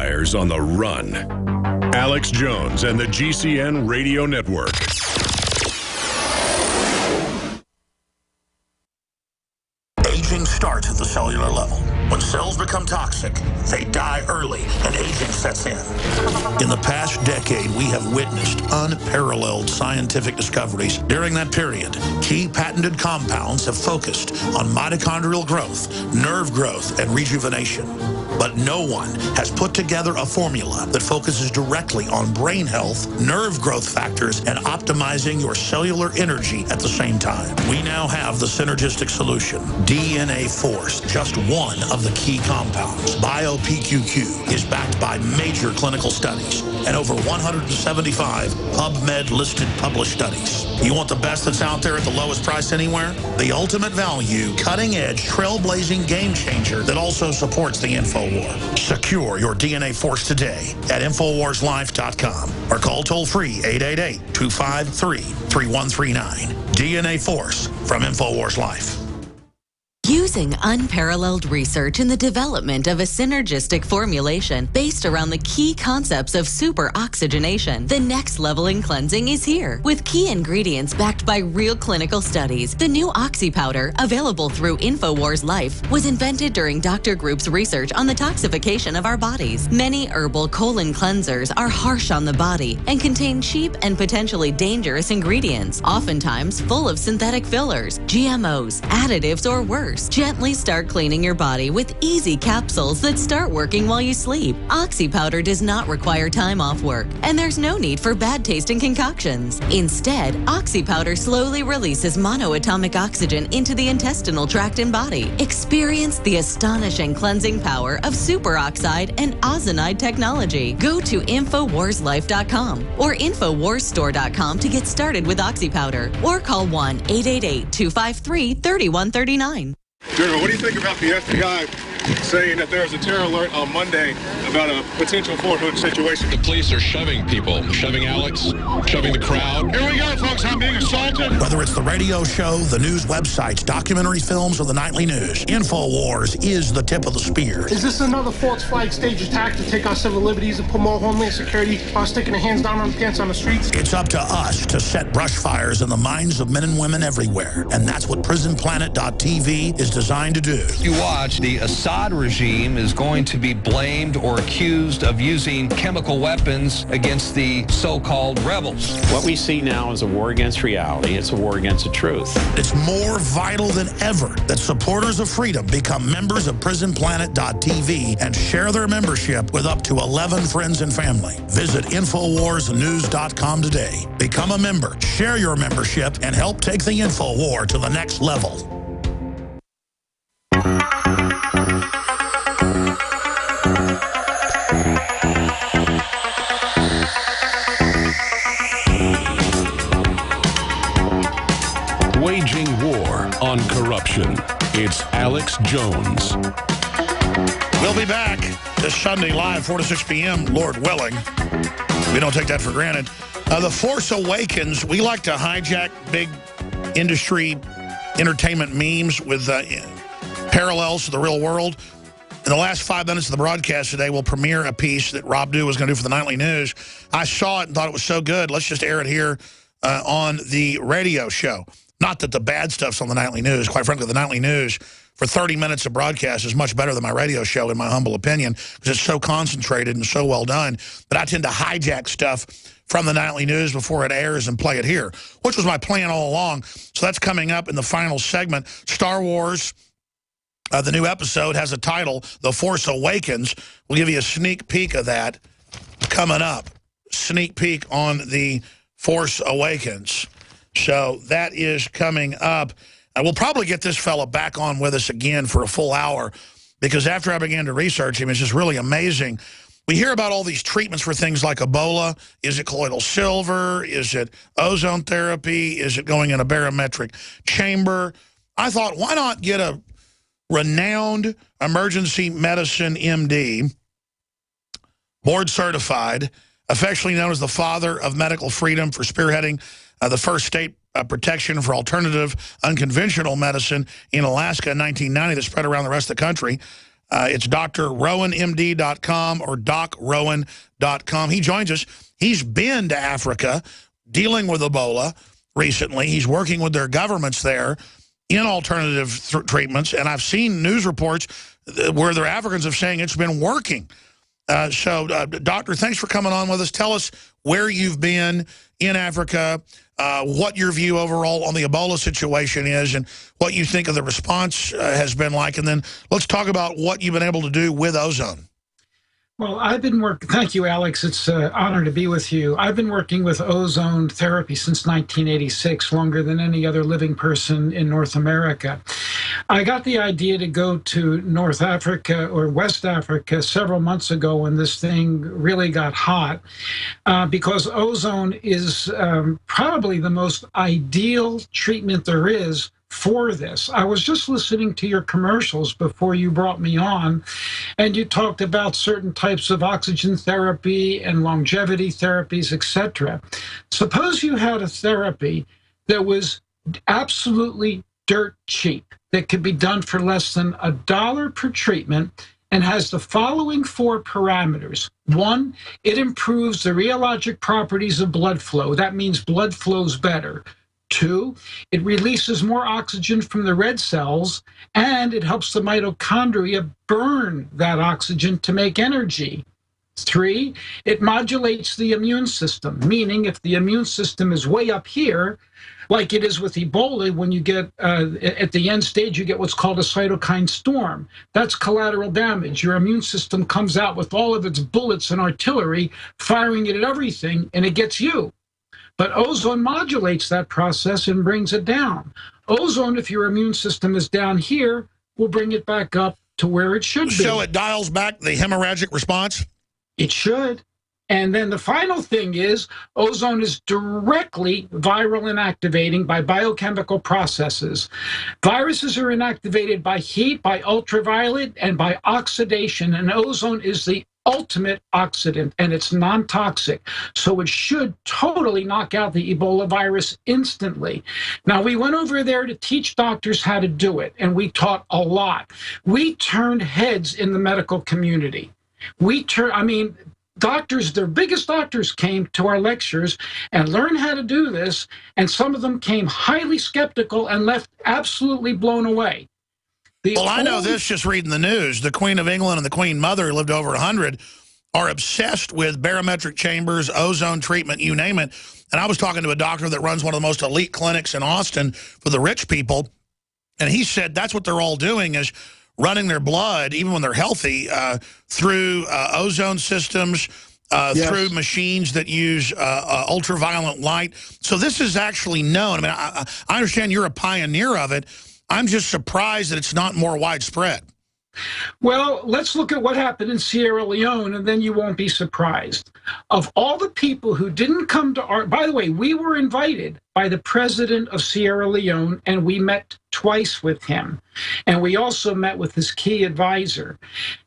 fires on the run. Alex Jones and the GCN Radio Network. Aging starts at the cellular level. When cells become toxic, they die early and aging sets in. In the past decade, we have witnessed unparalleled scientific discoveries. During that period, key patented compounds have focused on mitochondrial growth, nerve growth, and rejuvenation. But no one has put together a formula that focuses directly on brain health, nerve growth factors, and optimizing your cellular energy at the same time. We now have the synergistic solution, DNA Force, just one of the key compounds. BioPQQ is backed by major clinical studies and over 175 PubMed-listed published studies. You want the best that's out there at the lowest price anywhere? The ultimate value, cutting-edge, trailblazing game changer that also supports the InfoWar. Secure your DNA Force today at InfoWarsLife.com or call toll-free 888-253-3139. DNA Force from InfoWars Life. Using unparalleled research in the development of a synergistic formulation based around the key concepts of super oxygenation, the next level in cleansing is here. With key ingredients backed by real clinical studies, the new Oxy Powder, available through InfoWars Life, was invented during Dr. Group's research on the toxification of our bodies. Many herbal colon cleansers are harsh on the body and contain cheap and potentially dangerous ingredients, oftentimes full of synthetic fillers, GMOs, additives, or worse. Gently start cleaning your body with easy capsules that start working while you sleep. Oxy Powder does not require time off work, and there's no need for bad-tasting concoctions. Instead, Oxy Powder slowly releases monoatomic oxygen into the intestinal tract and body. Experience the astonishing cleansing power of superoxide and ozonide technology. Go to InfoWarsLife.com or InfoWarsStore.com to get started with Oxy Powder, or call 1-888-253-3139. General, what do you think about the FBI saying that there's a terror alert on Monday about a potential Fort Hood situation? The police are shoving people, shoving Alex, shoving the crowd. Here we go, folks. I'm being assaulted. Whether it's the radio show, the news websites, documentary films, or the nightly news, InfoWars is the tip of the spear. Is this another false flag stage attack to take our civil liberties and put more homeland security while sticking their hands down on pants on the streets? It's up to us to set brush fires in the minds of men and women everywhere. And that's what PrisonPlanet.tv is designed to do. You watch, the Assad regime is going to be blamed or accused of using chemical weapons against the so-called rebels. What we see now is a war against reality. It's a war against the truth. It's more vital than ever that supporters of freedom become members of PrisonPlanet.tv and share their membership with up to 11 friends and family. Visit InfoWarsNews.com today. Become a member, share your membership, and help take the InfoWar to the next level. Waging war on corruption. It's Alex Jones. We'll be back this Sunday live, 4 to 6 p.m., Lord willing. We don't take that for granted. The Force Awakens, we like to hijack big industry entertainment memes with parallels to the real world. In the last 5 minutes of the broadcast today, we'll premiere a piece that Rob Dew was going to do for the Nightly News. I saw it and thought it was so good. Let's just air it here on the radio show. Not that the bad stuff's on the Nightly News. Quite frankly, the Nightly News for 30 minutes of broadcast is much better than my radio show, in my humble opinion, because it's so concentrated and so well done. But I tend to hijack stuff from the Nightly News before it airs and play it here, which was my plan all along. So that's coming up in the final segment. Star Wars, the new episode, has a title, The Force Awakens. We'll give you a sneak peek of that coming up. Sneak peek on The Force Awakens. So that is coming up. We'll probably get this fella back on with us again for a full hour, because after I began to research him, it's just really amazing. We hear about all these treatments for things like Ebola. Is it colloidal silver? Is it ozone therapy? Is it going in a barometric chamber? I thought, why not get a renowned emergency medicine MD, board certified, affectionately known as the father of medical freedom for spearheading the first state protection for alternative unconventional medicine in Alaska in 1990 that spread around the rest of the country. It's drrowanmd.com or docrowan.com. He joins us. He's been to Africa dealing with Ebola recently. He's working with their governments there in alternative treatments, and I've seen news reports where their Africans have saying it's been working. Doctor, thanks for coming on with us. Tell us where you've been in Africa, what your view overall on the Ebola situation is, and what you think of the response has been like. And then let's talk about what you've been able to do with ozone. Well, I've been working, thank you, Alex. It's an honor to be with you. I've been working with ozone therapy since 1986, longer than any other living person in North America. I got the idea to go to North Africa or West Africa several months ago when this thing really got hot, because ozone is probably the most ideal treatment there is for this. I was just listening to your commercials before you brought me on, and you talked about certain types of oxygen therapy and longevity therapies, etc. Suppose you had a therapy that was absolutely dirt cheap, that could be done for less than $1 per treatment, and has the following 4 parameters. 1, it improves the rheologic properties of blood flow. That means blood flows better. 2, it releases more oxygen from the red cells, and it helps the mitochondria burn that oxygen to make energy. 3, it modulates the immune system, meaning if the immune system is way up here, like it is with Ebola, when you get, at the end stage, you get what's called a cytokine storm. That's collateral damage. Your immune system comes out with all of its bullets and artillery, firing it at everything, and it gets you. But ozone modulates that process and brings it down. Ozone, if your immune system is down here, will bring it back up to where it should be. So it dials back the hemorrhagic response? It should. And then the final thing is ozone is directly viral inactivating by biochemical processes. Viruses are inactivated by heat, by ultraviolet, and by oxidation. And ozone is the ultimate oxidant, and it's non-toxic. So it should totally knock out the Ebola virus instantly. Now, we went over there to teach doctors how to do it, and we taught a lot. We turned heads in the medical community. Doctors, their biggest doctors came to our lectures and learned how to do this, and some of them came highly skeptical and left absolutely blown away. Well, I know this just reading the news. The Queen of England and the Queen Mother, who lived over 100, are obsessed with barometric chambers, ozone treatment, you name it. And I was talking to a doctor that runs one of the most elite clinics in Austin for the rich people, and he said that's what they're all doing is running their blood, even when they're healthy, through ozone systems, through machines that use ultraviolet light. So this is actually known. I mean, I understand you're a pioneer of it. I'm just surprised that it's not more widespread. Well, let's look at what happened in Sierra Leone, and then you won't be surprised. Of all the people who didn't come to our, by the way, we were invited by the president of Sierra Leone, and we met twice with him. And we also met with his key advisor.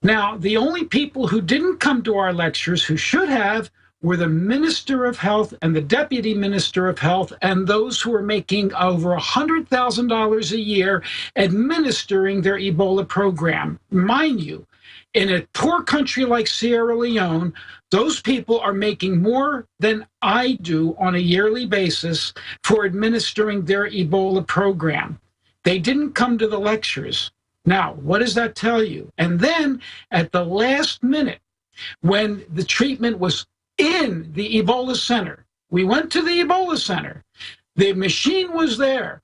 Now, the only people who didn't come to our lectures, who should have, were the Minister of Health and the Deputy Minister of Health and those who are making over $100,000 a year administering their Ebola program. Mind you, in a poor country like Sierra Leone, those people are making more than I do on a yearly basis for administering their Ebola program. They didn't come to the lectures. Now, what does that tell you? And then at the last minute, when the treatment was in the Ebola Center. We went to the Ebola Center. The machine was there.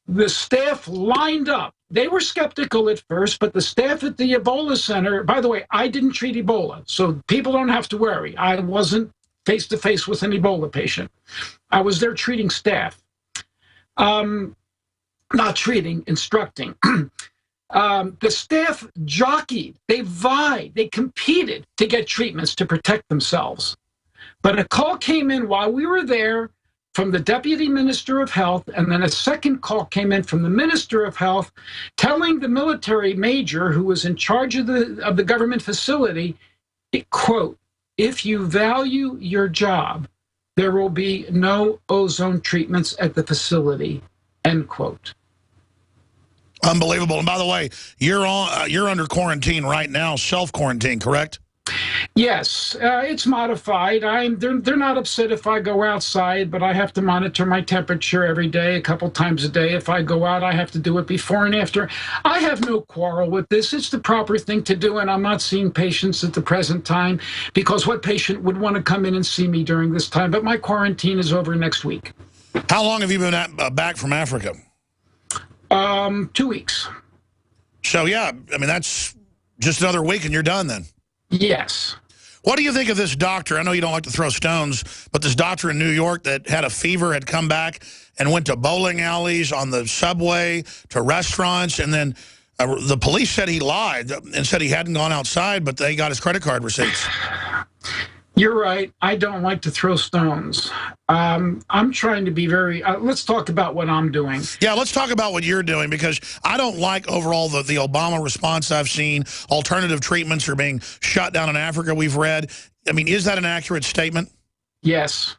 The staff lined up. They were skeptical at first, but the staff at the Ebola Center, by the way, I didn't treat Ebola, so people don't have to worry. I wasn't face-to-face with an Ebola patient. I was there treating staff. Not treating, instructing. The staff jockeyed, they vied, they competed to get treatments to protect themselves. But a call came in while we were there from the Deputy Minister of Health, and then a second call came in from the Minister of Health telling the military major who was in charge of the government facility, quote, if you value your job, there will be no ozone treatments at the facility, end quote. Unbelievable. And by the way, you're under quarantine right now, self-quarantine, correct? Yes, it's modified. They're not upset if I go outside, but I have to monitor my temperature every day, a couple times a day. If I go out, I have to do it before and after. I have no quarrel with this. It's the proper thing to do, and I'm not seeing patients at the present time because what patient would want to come in and see me during this time? But my quarantine is over next week. How long have you been back from Africa? 2 weeks. So, yeah, I mean, that's just another week and you're done then. Yes. What do you think of this doctor? I know you don't like to throw stones, but this doctor in New York that had a fever had come back and went to bowling alleys, on the subway, to restaurants, and then the police said he lied and said he hadn't gone outside, but they got his credit card receipts. You're right. I don't like to throw stones. I'm trying to be very, let's talk about what I'm doing. Yeah, let's talk about what you're doing, because I don't like overall the Obama response I've seen. Alternative treatments are being shut down in Africa, we've read. I mean, is that an accurate statement? Yes.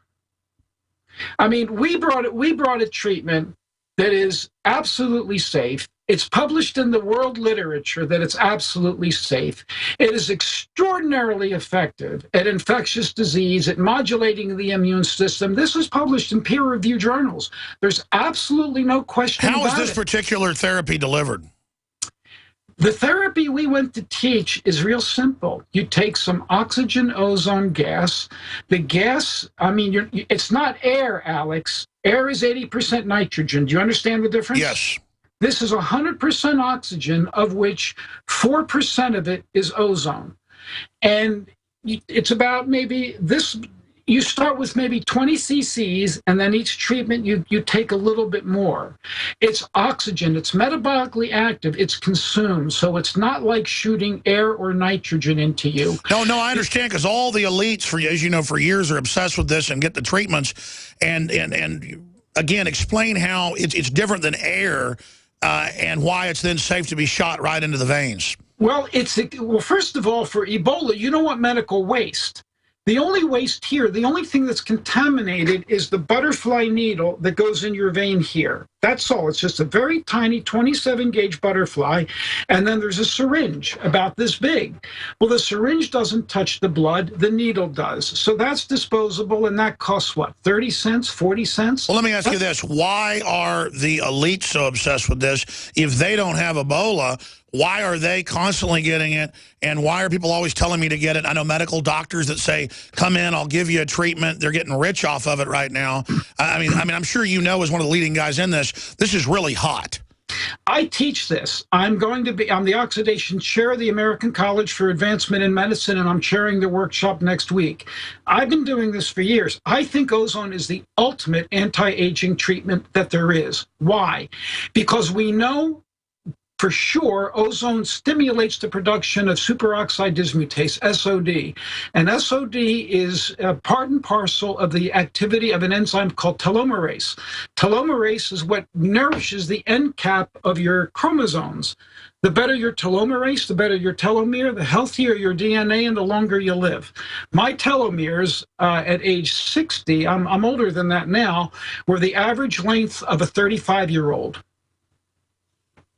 I mean, we brought a treatment that is absolutely safe. It's published in the world literature that it's absolutely safe. It is extraordinarily effective at infectious disease, at modulating the immune system. This was published in peer-reviewed journals. There's absolutely no question about it. How is this particular therapy delivered? The therapy we went to teach is real simple. You take some oxygen ozone gas. The gas, I mean, it's not air, Alex. Air is 80% nitrogen. Do you understand the difference? Yes. This is 100% oxygen, of which 4% of it is ozone. And it's about maybe this, you start with maybe 20 cc's, and then each treatment you take a little bit more. It's oxygen, it's metabolically active, it's consumed, so it's not like shooting air or nitrogen into you. No, I understand, because all the elites, as you know, for years are obsessed with this and get the treatments. And again, explain how it's different than air, and why it's then safe to be shot right into the veins. Well, first of all, for Ebola, you don't want medical waste. The only waste here, the only thing that's contaminated is the butterfly needle that goes in your vein here. That's all. It's just a very tiny 27-gauge butterfly, and then there's a syringe about this big. Well, the syringe doesn't touch the blood, the needle does. So that's disposable, and that costs what, 30 cents, 40 cents? Well, let me ask you this. Why are the elites so obsessed with this? If they don't have Ebola, why are they constantly getting it, and why are people always telling me to get it? I know medical doctors that say, come in, I'll give you a treatment. They're getting rich off of it right now. I mean, I'm sure you know, as one of the leading guys in this is really hot. I teach this. I'm the oxidation chair of the American College for Advancement in Medicine, and I'm chairing the workshop next week. I've been doing this for years. I think ozone is the ultimate anti-aging treatment that there is. Why? Because we know for sure, ozone stimulates the production of superoxide dismutase, SOD. And SOD is part and parcel of the activity of an enzyme called telomerase. Telomerase is what nourishes the end cap of your chromosomes. The better your telomerase, the better your telomere, the healthier your DNA, and the longer you live. My telomeres at age 60, I'm older than that now, were the average length of a 35-year-old.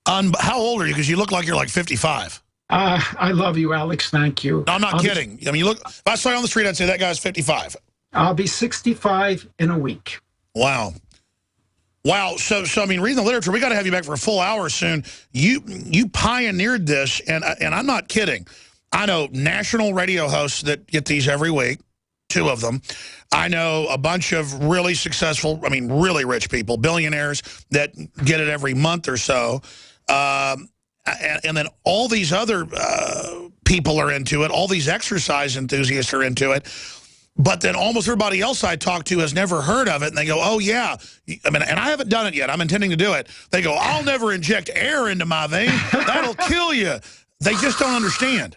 How old are you? Because you look like you're like 55. I love you, Alex. Thank you. No, I'm not kidding. I mean, you look. If I saw you on the street, I'd say that guy's 55. I'll be 65 in a week. Wow. Wow. So I mean, reading the literature, we got to have you back for a full hour soon. You pioneered this, and I'm not kidding. I know national radio hosts that get these every week, 2 of them. I know a bunch of really successful, I mean, really rich people, billionaires that get it every month or so. And then all these other people are into it. All these exercise enthusiasts are into it. But then almost everybody else I talk to has never heard of it. And they go, oh, yeah. I mean, and I haven't done it yet. I'm intending to do it. They go, I'll never inject air into my vein. That'll kill you. They just don't understand.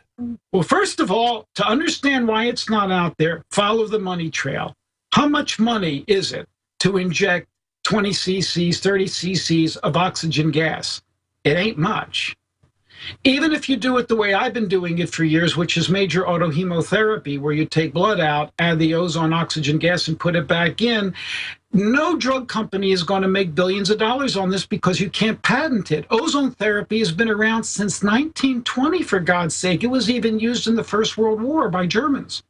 Well, first of all, to understand why it's not out there, follow the money trail. How much money is it to inject 20 cc's, 30 cc's of oxygen gas? It ain't much. Even if you do it the way I've been doing it for years, which is major autohemotherapy, where you take blood out, add the ozone oxygen gas, and put it back in, no drug company is going to make billions of dollars on this because you can't patent it. Ozone therapy has been around since 1920, for God's sake. It was even used in the First World War by Germans.